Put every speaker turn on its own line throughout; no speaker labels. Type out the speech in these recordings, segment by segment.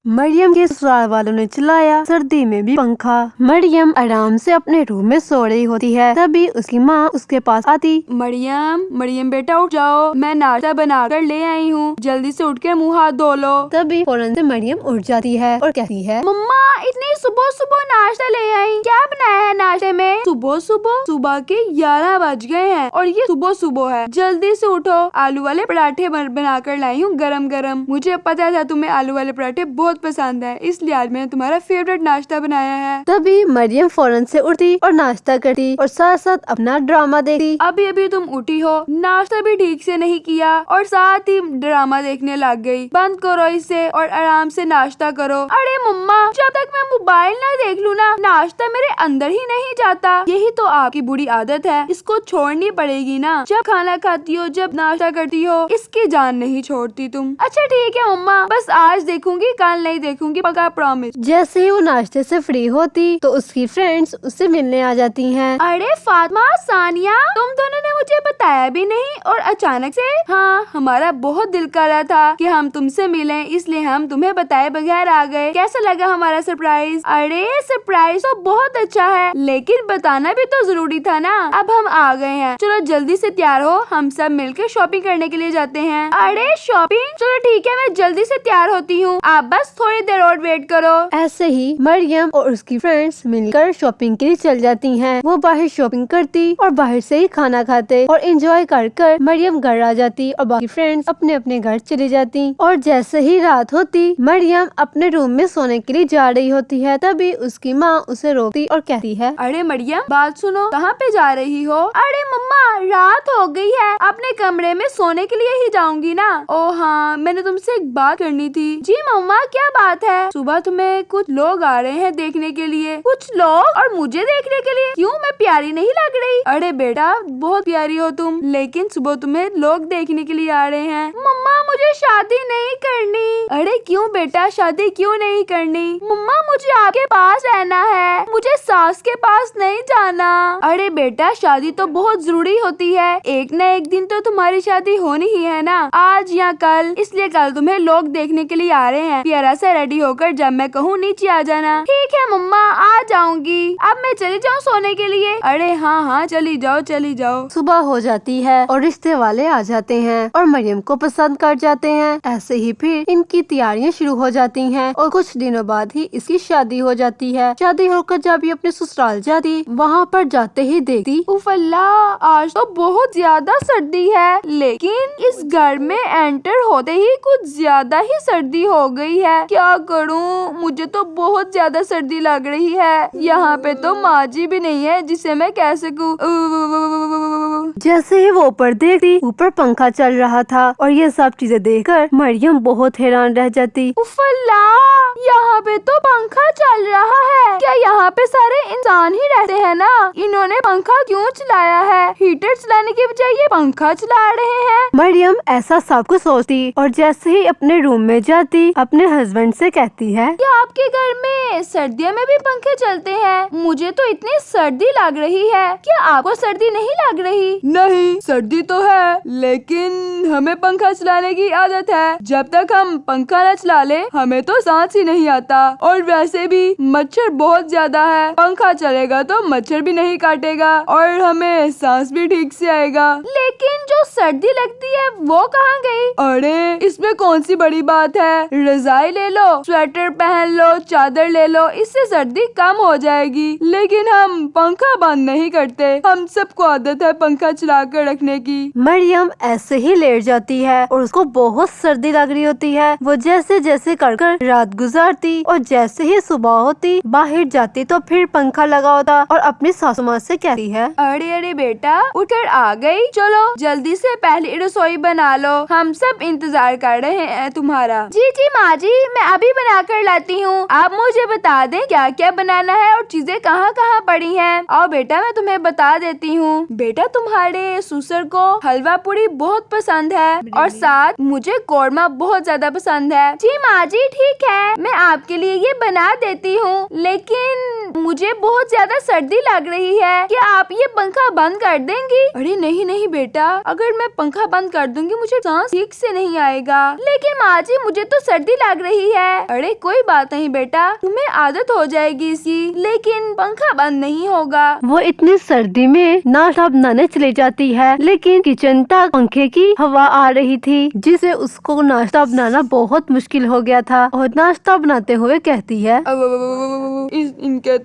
मरियम के ससुराल वालों ने चलाया सर्दी में भी पंखा। मरियम आराम से अपने रूम में सो रही होती है, तभी उसकी माँ उसके पास आती।
मरियम बेटा उठ जाओ, मैं नाश्ता बना कर ले आई हूँ, जल्दी से उठ के मुँह हाथ धो लो।
तभी फौरन से मरियम उठ जाती है और कहती है,
मम्मा इतनी सुबह सुबह नाश्ता ले आई, क्या बनाया है नाश्ते में? सुबह के 11 बज गए हैं और ये सुबह है, जल्दी से उठो, आलू वाले पराठे बना कर लाई हूँ गरम गरम। मुझे पता था तुम्हें आलू वाले पराठे बहुत पसंद है, इसलिए आज मैंने तुम्हारा फेवरेट नाश्ता बनाया है।
तभी मरियम फौरन से उठती और नाश्ता करती और साथ साथ अपना ड्रामा देखती।
अभी तुम उठी हो, नाश्ता भी ठीक से नहीं किया और साथ ही ड्रामा देखने लग गई। बंद करो इसे और आराम से नाश्ता करो। अरे मम्मा, जब तक मैं मोबाइल ना देख लूँ ना, नाश्ता मेरे अंदर ही नहीं जाता। यही तो आपकी बुरी आदत है, इसको छोड़नी पड़ेगी ना। जब खाना खाती हो, जब नाश्ता करती हो, इसकी जान नहीं छोड़ती तुम। अच्छा ठीक है मम्मा, बस आज देखूंगी, कल नहीं देखूंगी, पक्का प्रॉमिस।
जैसे ही वो नाश्ते से फ्री होती तो उसकी फ्रेंड्स उससे मिलने आ जाती हैं।
अरे फातिमा, सानिया, तुम दोनों ने मुझे बताया भी नहीं और अचानक से। हाँ, हमारा बहुत दिल कर रहा था कि हम तुमसे मिलें, इसलिए हम तुम्हें बताए बगैर आ गए। कैसा लगा हमारा सरप्राइज? अरे सरप्राइज तो बहुत अच्छा है, लेकिन बताना भी तो जरूरी था ना। अब हम आ गए हैं, चलो जल्दी से तैयार हो, हम सब मिलकर शॉपिंग करने के लिए जाते हैं। अरे शॉपिंग? चलो ठीक है, मैं जल्दी से तैयार होती हूँ, आप बस थोड़ी देर और वेट करो।
ऐसे ही मरियम और उसकी फ्रेंड्स मिलकर शॉपिंग के लिए चल जाती हैं। वो बाहर शॉपिंग करती और बाहर से ही खाना खाते और एंजॉय कर मरियम घर आ जाती और बाकी फ्रेंड्स अपने अपने घर चली जाती। और जैसे ही रात होती, मरियम अपने रूम में सोने के लिए जा रही होती है, तभी उसकी माँ उसे रोकती और कहती है,
अरे मरियम, बात सुनो, कहाँ पे जा रही हो? अरे मम्मा, रात हो गई है, अपने कमरे में सोने के लिए ही जाऊंगी ना। ओ हाँ, मैंने तुमसे एक बात करनी थी। जी मम्मा, क्या बात है? सुबह तुम्हें कुछ लोग आ रहे हैं देखने के लिए। कुछ लोग? और मुझे देखने के लिए? क्यों, मैं प्यारी नहीं लग रही? अरे बेटा, बहुत प्यारी हो तुम, लेकिन सुबह तुम्हें लोग देखने के लिए आ रहे हैं। मम्मा, मुझे शादी नहीं करनी। अरे क्यों बेटा, शादी क्यों नहीं करनी? मम्मा, मुझे आपके पास रहना है, मुझे सास के पास नहीं जाना। अरे बेटा, शादी तो बहुत जरूरी होती है, एक न एक दिन तो तुम्हारी शादी होनी ही है ना, आज या कल, इसलिए कल तुम्हें लोग देखने के लिए आ रहे हैं। प्यारा सा रेडी होकर जब मैं कहूँ नीचे आ जाना। ठीक है मम्मा, आ जाऊंगी। अब मैं चली जाऊँ सोने के लिए? अरे हाँ, चली जाओ।
सुबह हो जाती है और रिश्ते वाले आ जाते हैं और मरियम को पसंद कर जाते हैं। ऐसे ही फिर इनकी तैयारियां शुरू हो जाती हैं और कुछ दिनों बाद ही इसकी शादी हो जाती है। शादी होकर जब ये अपने ससुराल जाती, वहाँ पर जाते ही देखती,
उफ अल्लाह, आज तो बहुत ज्यादा सर्दी है, लेकिन इस घर में एंटर होते ही कुछ ज्यादा ही सर्दी हो गई है। क्या करूं, मुझे तो बहुत ज्यादा सर्दी लग रही है। यहाँ पे तो माँ जी भी नहीं है जिसे मैं कह सकूं।
जैसे ही वो ऊपर देखती, ऊपर पंखा चल रहा था और ये सब चीजें देखकर मरियम बहुत हैरान रह जाती।
उफ अल्लाह, यहाँ पे तो पंखा चल रहा है। क्या यहाँ पे सारे इंसान ही रहते हैं ना? इन्होंने पंखा क्यों चलाया है? हीटर चलाने की बजाय ये पंखा चला रहे हैं।
मरियम ऐसा सब कुछ सोचती और जैसे ही अपने रूम में जाती, अपने हस्बैंड से कहती है,
क्या आपके घर में सर्दियों में भी पंखे चलते हैं? मुझे तो इतनी सर्दी लग रही है, क्या आपको सर्दी नहीं लग रही? नहीं, सर्दी तो है, लेकिन हमें पंखा चलाने की आदत है। जब तक हम पंखा न चला ले, हमें तो सांस ही नहीं आता। और वैसे भी मच्छर बहुत ज्यादा है, पंखा चलेगा तो मच्छर भी नहीं काटेगा और हमें सांस भी ठीक से आएगा। लेकिन जो सर्दी लगती है वो कहाँ गई? अरे इसमें कौन सी बड़ी बात है, रजाई ले लो, स्वेटर पहन लो, चादर ले लो, इससे सर्दी कम हो जाएगी। लेकिन हम पंखा बंद नहीं करते, हम सबको आदत है पंखा चला कर रखने की।
मरियम ऐसे ही लेट जाती है और उसको बहुत सर्दी लग रही होती है। वो जैसे जैसे कर रात गुजारती और जैसे ही सुबह होती, बाहर जाती तो फिर पंखा लगा होता और अपनी सासू माँ से कहती है,
अरे बेटा, उठकर आ गई, चलो जल्दी से पहले रसोई बना लो, हम सब इंतजार कर रहे हैं तुम्हारा। जी माँ जी, मैं अभी बना कर लाती हूँ। आप मुझे बता दें क्या क्या बनाना है और चीजें कहाँ कहाँ पड़ी हैं। और बेटा, मैं तुम्हें बता देती हूँ, बेटा तुम्हारे ससुर को हलवा पूरी बहुत पसंद है और साथ मुझे कौरमा बहुत ज्यादा पसंद है। जी माँ जी, ठीक है, मैं आपके लिए ये बना देती हूँ, लेकिन मुझे बहुत ज्यादा सर्दी लग रही है, क्या आप ये पंखा बंद कर देंगी? अरे नहीं नहीं बेटा, अगर मैं पंखा बंद कर दूंगी मुझे सांस ठीक से नहीं आएगा। लेकिन माँ जी मुझे तो सर्दी लग रही है। अरे कोई बात नहीं बेटा, तुम्हें आदत हो जाएगी इसकी, लेकिन पंखा बंद नहीं होगा।
वो इतनी सर्दी में नाश्ता बनाने चली जाती है, लेकिन किचन तक पंखे की हवा आ रही थी, जिससे उसको नाश्ता बनाना बहुत मुश्किल हो गया था। और नाश्ता बनाते हुए कहती है,
इनके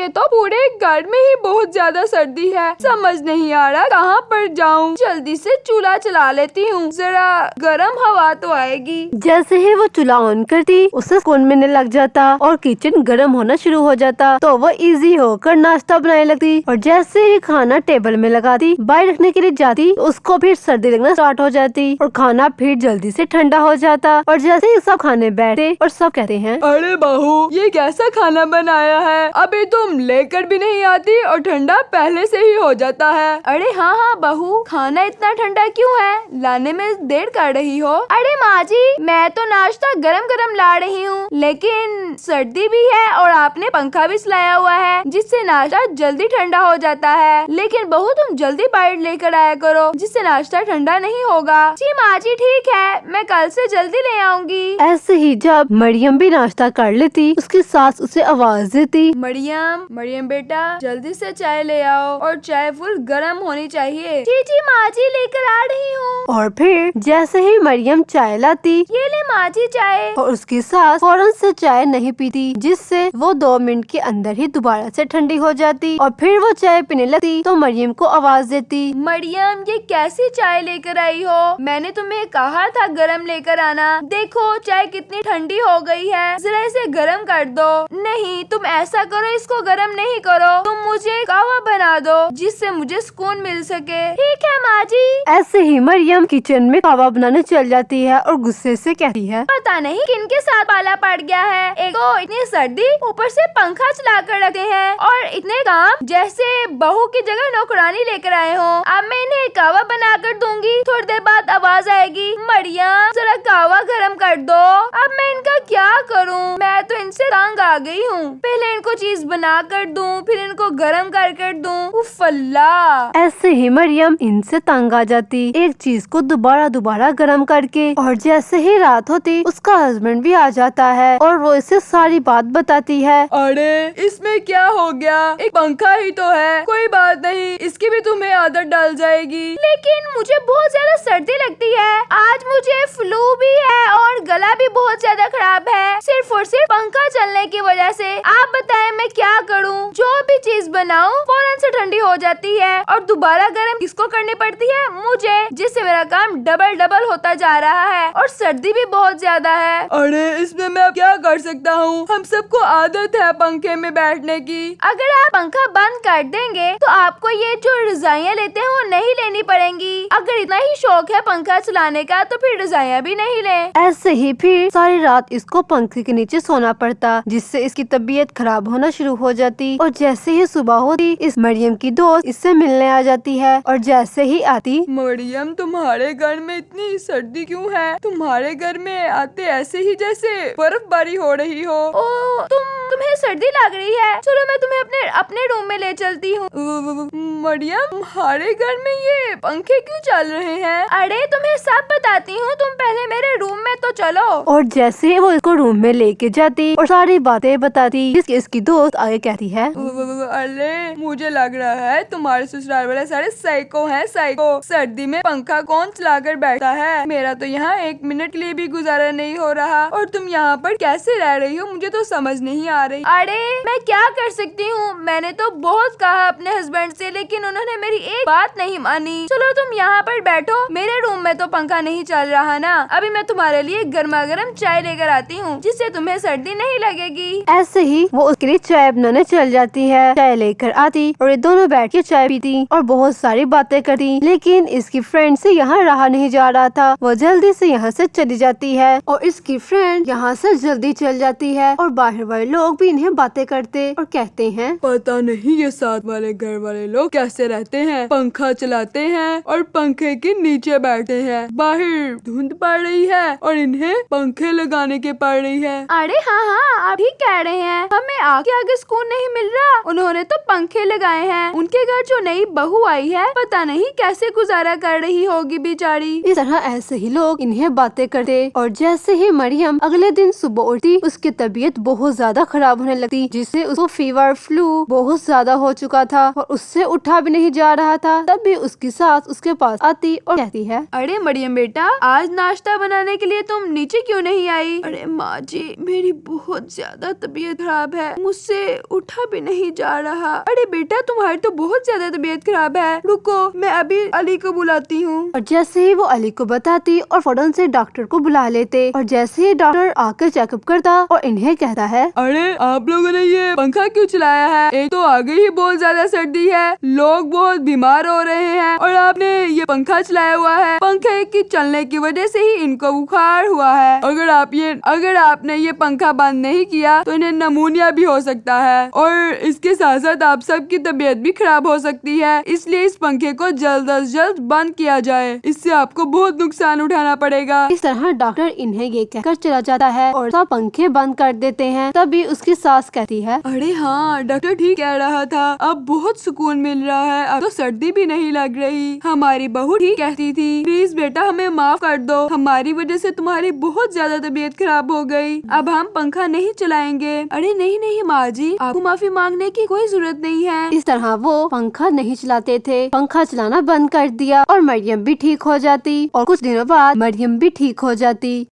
तो पूरे घर में ही बहुत ज्यादा सर्दी है, समझ नहीं आ रहा कहाँ पर जाऊँ। जल्दी से चूल्हा चला लेती हूँ, जरा गर्म हवा तो आएगी।
जैसे ही वो चूल्हा ऑन करती उसे सुकून मिलने लग जाता और किचन गर्म होना शुरू हो जाता, तो वो इजी होकर नाश्ता बनाने लगती। और जैसे ही खाना टेबल में लगाती, बाहर रखने के लिए जाती, उसको फिर सर्दी लगना स्टार्ट हो जाती और खाना फिर जल्दी से ठंडा हो जाता। और जैसे ही सब खाने बैठे और सब कहते हैं,
अरे बहू ये कैसा खाना बनाया है, अभी तुम लेकर भी नहीं आती और ठंडा पहले से ही हो जाता है। अरे हाँ हाँ बहू, खाना इतना ठंडा क्यों है, लाने में देर कर रही हो? अरे माँ जी मैं तो नाश्ता गरम गरम ला रही हूँ, लेकिन सर्दी भी है और आपने पंखा भी चलाया हुआ है, जिससे नाश्ता जल्दी ठंडा हो जाता है। लेकिन बहू तुम जल्दी बाहर लेकर आया करो, जिससे नाश्ता ठंडा नहीं होगा। जी माँ जी ठीक है, मैं कल से जल्दी ले आऊंगी।
ऐसे ही जब मरियम भी नाश्ता कर लेती, उसकी सास उसे आवाज देती,
मरियम बेटा जल्दी से चाय ले आओ और चाय फुल गर्म होनी चाहिए। जी जी माँ जी लेकर आ रही हूँ।
और फिर जैसे ही मरियम चाय लाती,
ये ले माँ जी चाय।
और उसकी सास फौरन से चाय नहीं पीती, जिससे वो 2 मिनट के अंदर ही दोबारा से ठंडी हो जाती। और फिर वो चाय पीने लगती तो मरियम को आवाज देती,
मरियम ये कैसी चाय लेकर आई हो, मैंने तुम्हें कहा था गरम लेकर आना, देखो चाय कितनी ठंडी हो गई है, जरा इसे गरम कर दो। नहीं तुम ऐसा करो, इसको गरम नहीं करो, तुम मुझे कहवा बना दो जिससे मुझे सुकून मिल सके। ठीक है माँ जी।
ऐसे ही मरियम किचन में कहवा बनाने चल जाती है और गुस्से से कहती है,
पता नहीं किनके साथ पाला पड़ गया है, एक तो इतनी सर्दी, ऊपर से पंखा चला कर रखते हैं और इतने काम, जैसे बहू की जगह नौकरानी लेकर आए हो। अब मैं इन्हें कहवा बना कर दूंगी, थोड़ी देर बाद आवाज आएगी, मरियम जरा कहवा गरम कर दो। अब मैं इनका क्या करूं, मैं तो इनसे तंग आ गई हूँ, पहले इनको चीज बना कर दूं, फिर इनको गरम कर दूं। उफ अल्लाह।
ऐसे ही मरियम इनसे तंग आ जाती, एक चीज को दोबारा गरम करके। और जैसे ही रात होती, उसका हस्बैंड भी आ जाता है और वो इसे सारी बात बताती है।
अरे इसमें क्या हो गया, एक पंखा ही तो है, कोई बात नहीं, इसकी भी तुम्हें आदत डाल जाएगी। लेकिन मुझे बहुत ज्यादा सर्दी लगती है, आज मुझे फ्लू भी है और गला भी बहुत ज्यादा खराब है, सिर्फ और सिर्फ पंखा चलने की वजह से। आप बताएं मैं क्या करूं, जो भी चीज बनाऊं फौरन से ठंडी हो जाती है और दोबारा गर्म किसको करनी पड़ती है, मुझे, जिससे मेरा काम डबल होता जा रहा है और सर्दी भी बहुत ज्यादा है। अरे इसमें मैं क्या कर सकता हूँ, हम सबको आदत है पंखे में बैठने की। अगर आप पंखा बंद कर देंगे तो आपको ये जो रजाइयाँ लेते हैं वो नहीं लेनी पड़ेंगी। अगर इतना ही शौक है पंखा चलाने का तो फिर रजाइयाँ भी नहीं लें।
ऐसे ही फिर सारी रात इसको पंखे के नीचे सोना पड़ता, जिससे इसकी तबीयत खराब होना शुरू हो जाती। और जैसे ही सुबह होती, इस मरियम की दोस्त इससे मिलने आ जाती है और जैसे ही आती,
मरियम तुम्हारे घर में इतनी सर्दी क्यों है, तुम्हारे घर में आते ऐसे ही जैसे बर्फबारी हो रही हो। ओ तुम्हें सर्दी लग रही है, चलो मैं तुम्हें अपने रूम में ले चलती हूँ। मरियम तुम्हारे घर में ये पंखे क्यों चल रहे हैं? अरे तुम्हें सब बताती हूँ, तुम पहले मेरे रूम में तो चलो।
और जैसे ही वो इसको रूम में लेके जाती और सारी बातें बताती, इसकी दोस्त आगे कहती है,
अरे मुझे लग रहा है तुम्हारे ससुराल वाले सारे साइको हैं, साइको। सर्दी में पंखा कौन चलाकर बैठा है, मेरा तो यहाँ 1 मिनट के लिए भी गुजारा नहीं हो रहा और तुम यहाँ पर कैसे रह रही हो, मुझे तो समझ नहीं आ रही। अरे मैं क्या कर सकती हूँ, मैंने तो बहुत कहा अपने हस्बैंड से, लेकिन उन्होंने मेरी एक बात नहीं मानी। चलो तुम यहाँ पर बैठो, मेरे रूम में तो पंखा नहीं चल रहा ना, अभी मैं तुम्हारे लिए गर्मा गर्म चाय लेकर आती हूँ, जिससे तुम्हें सर्दी नहीं लगेगी।
ऐसे ही वो उसके लिए चाय बनाने चल जाती है है, चाय लेकर आती और ये दोनों बैठ के चाय पीती और बहुत सारी बातें करती। लेकिन इसकी फ्रेंड से यहाँ रहा नहीं जा रहा था, वो जल्दी से यहाँ से चली जाती है और इसकी फ्रेंड यहाँ से जल्दी चल जाती है और बाहर वाले लोग भी इन्हें बातें करते और कहते हैं,
पता नहीं ये साथ वाले घर वाले लोग कैसे रहते हैं, पंखा चलाते हैं और पंखे के नीचे बैठते हैं, बाहर धुंध पड़ रही है और इन्हें पंखे लगाने के पड़ रही है। अरे हाँ हाँ, आप ही कह रहे हैं, हमें आगे सुकून नहीं मिल रहा, उन्होंने तो पंखे लगाए हैं। उनके घर जो नई बहू आई है, पता नहीं कैसे गुजारा कर रही होगी बेचारी।
इस तरह ऐसे ही लोग इन्हें बातें करते और जैसे ही मरियम अगले दिन सुबह उठी, उसकी तबीयत बहुत ज्यादा खराब होने लगती, जिससे उसको फीवर फ्लू बहुत ज्यादा हो चुका था और उससे उठा भी नहीं जा रहा था। तब भी उसकी सास उसके पास आती और कहती है,
अरे मरियम बेटा, आज नाश्ता बनाने के लिए तुम नीचे क्यों नहीं आई? अरे माँ जी, मेरी बहुत ज्यादा तबीयत खराब है, मुझसे उठा भी नहीं जा रहा। अरे बेटा, तुम्हारी तो बहुत ज्यादा तबीयत खराब है, रुको मैं अभी अली को बुलाती हूँ।
और जैसे ही वो अली को बताती और फौरन से डॉक्टर को बुला लेते और जैसे ही डॉक्टर आकर चेकअप करता और इन्हें कहता है,
अरे आप लोगों ने ये पंखा क्यों चलाया है? एक तो आगे ही बहुत ज्यादा सर्दी है, लोग बहुत बीमार हो रहे हैं और आपने ये पंखा चलाया हुआ है। पंखे की चलने की वजह से ही इनको बुखार हुआ है। अगर आपने ये पंखा बंद नहीं किया तो इन्हें नमूनिया भी हो सकता है और इसके साथ साथ आप सबकी तबीयत भी खराब हो सकती है। इसलिए इस पंखे को जल्द अज जल्द बंद किया जाए, इससे आपको बहुत नुकसान उठाना पड़ेगा।
इस तरह डॉक्टर इन्हें ये कहकर चला जाता है और सब पंखे बंद कर देते हैं। तभी उसकी सास कहती है,
अरे हाँ, डॉक्टर ठीक कह रहा था, अब बहुत सुकून मिल रहा है, अब तो सर्दी भी नहीं लग रही। हमारी बहू ठीक कहती थी, प्लीज बेटा हमें माफ कर दो, हमारी वजह से तुम्हारी बहुत ज्यादा तबीयत खराब हो गई, अब हम पंखा नहीं चलाएंगे। अरे नहीं नहीं माँ जी, आपको माफी मांगने की कोई जरूरत नहीं है।
इस तरह वो पंखा नहीं चलाते थे, पंखा चलाना बंद कर दिया और मरियम भी ठीक हो जाती और कुछ दिनों बाद मरियम भी ठीक हो जाती।